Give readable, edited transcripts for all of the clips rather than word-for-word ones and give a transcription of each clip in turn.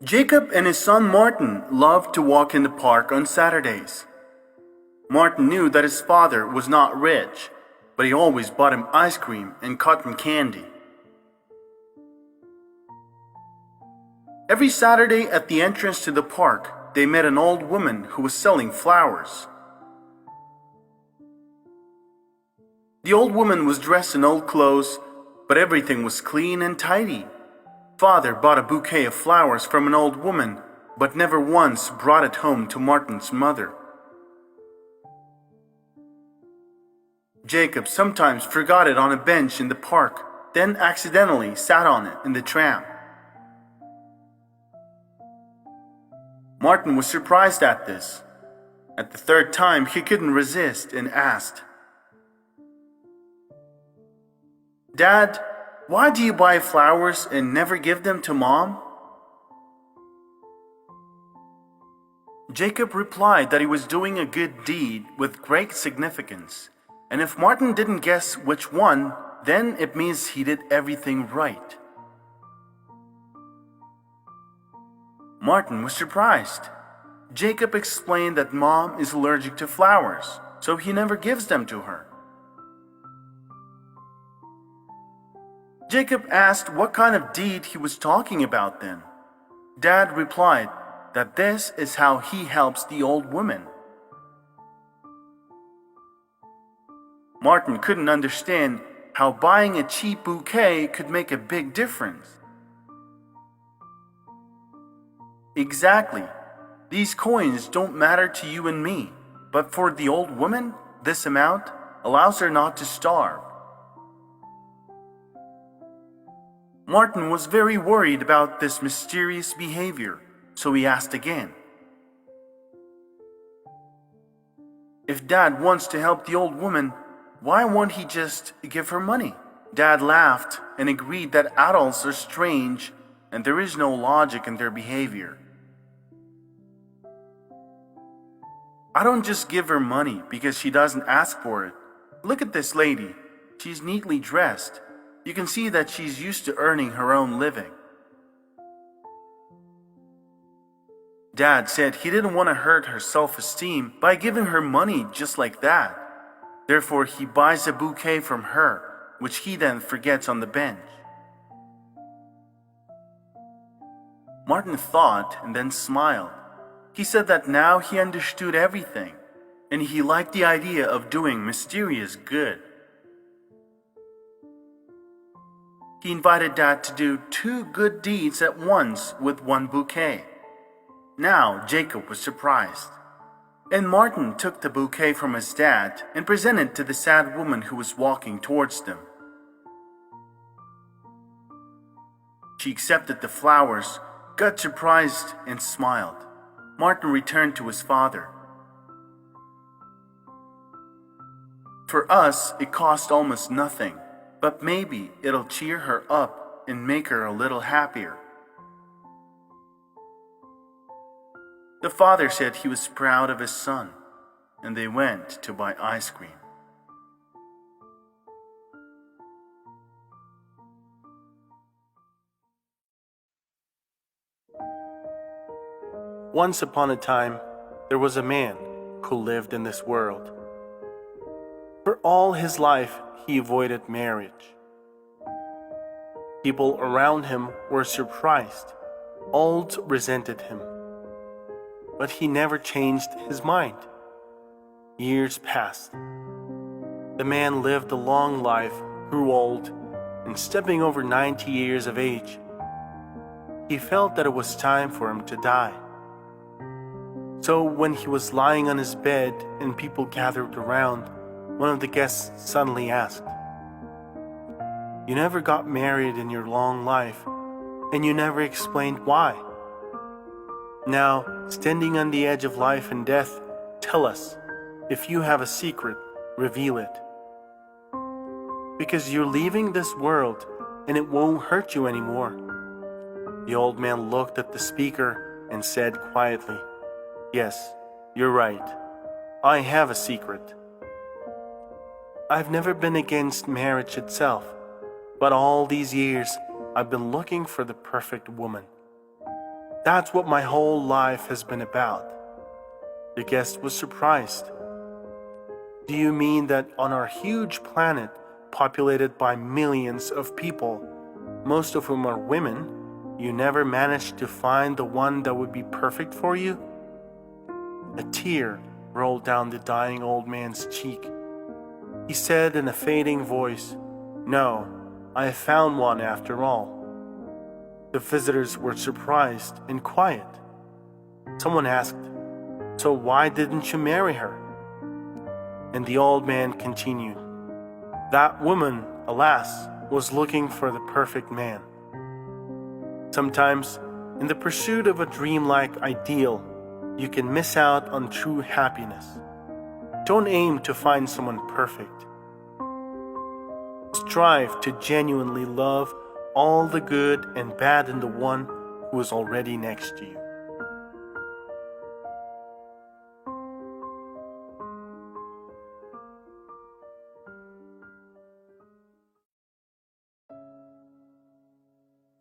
Jacob and his son Martin loved to walk in the park on Saturdays. Martin knew that his father was not rich, but he always bought him ice cream and cotton candy. Every Saturday at the entrance to the park, they met an old woman who was selling flowers. The old woman was dressed in old clothes, but everything was clean and tidy. Father bought a bouquet of flowers from an old woman, but never once brought it home to Martin's mother. Jacob sometimes forgot it on a bench in the park, then accidentally sat on it in the tram. Martin was surprised at this. At the third time, he couldn't resist and asked, "Dad, why do you buy flowers and never give them to Mom?" Jacob replied that he was doing a good deed with great significance, and if Martin didn't guess which one, then it means he did everything right. Martin was surprised. Jacob explained that Mom is allergic to flowers, so he never gives them to her. Jacob asked what kind of deed he was talking about then. Dad replied that this is how he helps the old woman. Martin couldn't understand how buying a cheap bouquet could make a big difference. Exactly. These coins don't matter to you and me, but for the old woman, this amount allows her not to starve. Martin was very worried about this mysterious behavior, so he asked again. If Dad wants to help the old woman, why won't he just give her money? Dad laughed and agreed that adults are strange and there is no logic in their behavior. I don't just give her money because she doesn't ask for it. Look at this lady. She's neatly dressed. You can see that she's used to earning her own living. Dad said he didn't want to hurt her self-esteem by giving her money just like that. Therefore, he buys a bouquet from her, which he then forgets on the bench. Martin thought and then smiled. He said that now he understood everything, and he liked the idea of doing mysterious good. He invited Dad to do 2 good deeds at once with 1 bouquet. Now Jacob was surprised, and Martin took the bouquet from his dad and presented it to the sad woman who was walking towards them. She accepted the flowers, got surprised, and smiled. Martin returned to his father. For us, it cost almost nothing, but maybe it'll cheer her up and make her a little happier. The father said he was proud of his son, and they went to buy ice cream. Once upon a time, there was a man who lived in this world. For all his life, he avoided marriage. People around him were surprised. All resented him. But he never changed his mind. Years passed. The man lived a long life, grew old, and stepping over 90 years of age, he felt that it was time for him to die. So when he was lying on his bed and people gathered around, one of the guests suddenly asked, "You never got married in your long life, and you never explained why. Now, standing on the edge of life and death, tell us, if you have a secret, reveal it. Because you're leaving this world, and it won't hurt you anymore." The old man looked at the speaker and said quietly, "Yes, you're right. I have a secret. I've never been against marriage itself, but all these years I've been looking for the perfect woman. That's what my whole life has been about." The guest was surprised. "Do you mean that on our huge planet, populated by millions of people, most of whom are women, you never managed to find the one that would be perfect for you?" A tear rolled down the dying old man's cheek. He said in a fading voice, "No, I have found one after all." The visitors were surprised and quiet. Someone asked, "So why didn't you marry her?" And the old man continued, "That woman, alas, was looking for the perfect man." Sometimes, in the pursuit of a dreamlike ideal, you can miss out on true happiness. Don't aim to find someone perfect. Strive to genuinely love all the good and bad in the one who is already next to you.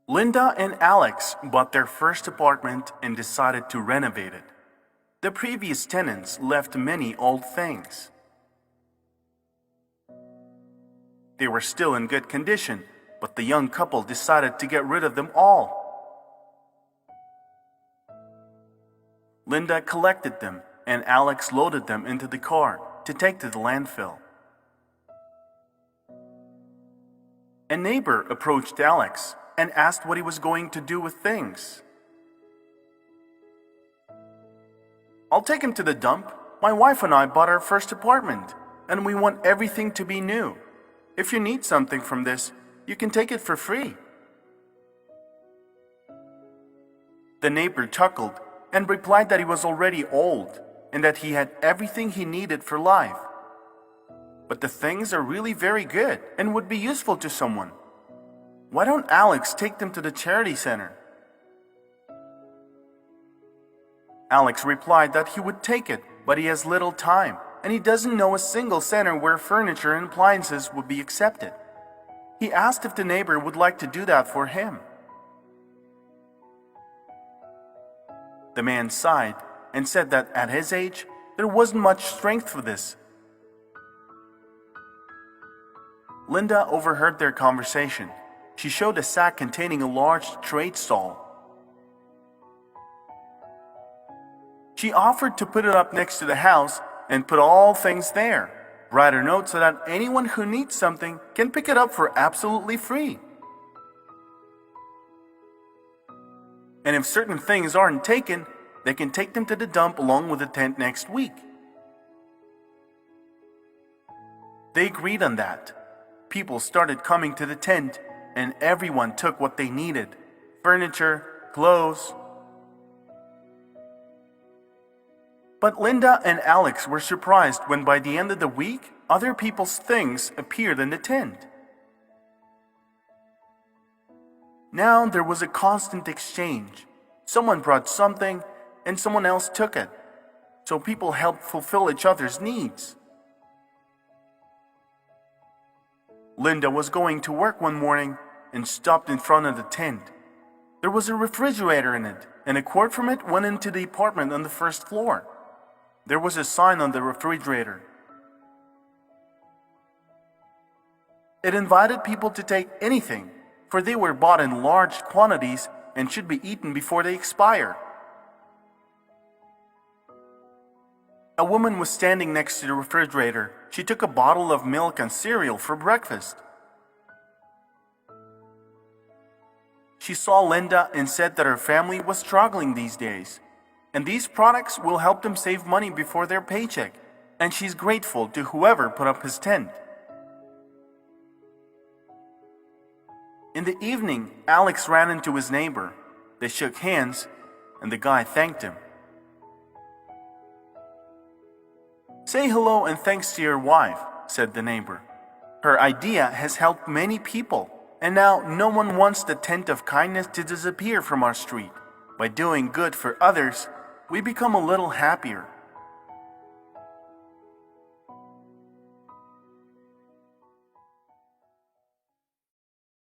Linda and Alex bought their first apartment and decided to renovate it. The previous tenants left many old things. They were still in good condition, but the young couple decided to get rid of them all. Linda collected them, and Alex loaded them into the car to take to the landfill. A neighbor approached Alex and asked what he was going to do with things. "I'll take him to the dump. My wife and I bought our first apartment, and we want everything to be new. If you need something from this, you can take it for free." The neighbor chuckled and replied that he was already old and that he had everything he needed for life. "But the things are really very good and would be useful to someone. Why don't Alex take them to the charity center?" Alex replied that he would take it, but he has little time, and he doesn't know a single center where furniture and appliances would be accepted. He asked if the neighbor would like to do that for him. The man sighed and said that at his age, there wasn't much strength for this. Linda overheard their conversation. She showed a sack containing a large trade stall. She offered to put it up next to the house and put all things there. Write a note so that anyone who needs something can pick it up for absolutely free. And if certain things aren't taken, they can take them to the dump along with the tent next week. They agreed on that. People started coming to the tent, and everyone took what they needed: furniture, clothes. But Linda and Alex were surprised when by the end of the week, other people's things appeared in the tent. Now there was a constant exchange. Someone brought something, and someone else took it. So people helped fulfill each other's needs. Linda was going to work one morning and stopped in front of the tent. There was a refrigerator in it, and a quart from it went into the apartment on the first floor. There was a sign on the refrigerator. It invited people to take anything, for they were bought in large quantities and should be eaten before they expire. A woman was standing next to the refrigerator. She took a bottle of milk and cereal for breakfast. She saw Linda and said that her family was struggling these days, and these products will help them save money before their paycheck, and she's grateful to whoever put up his tent. In the evening, Alex ran into his neighbor. They shook hands, and the guy thanked him. "Say hello and thanks to your wife," said the neighbor. "Her idea has helped many people, and now no one wants the tent of kindness to disappear from our street. By doing good for others, we become a little happier."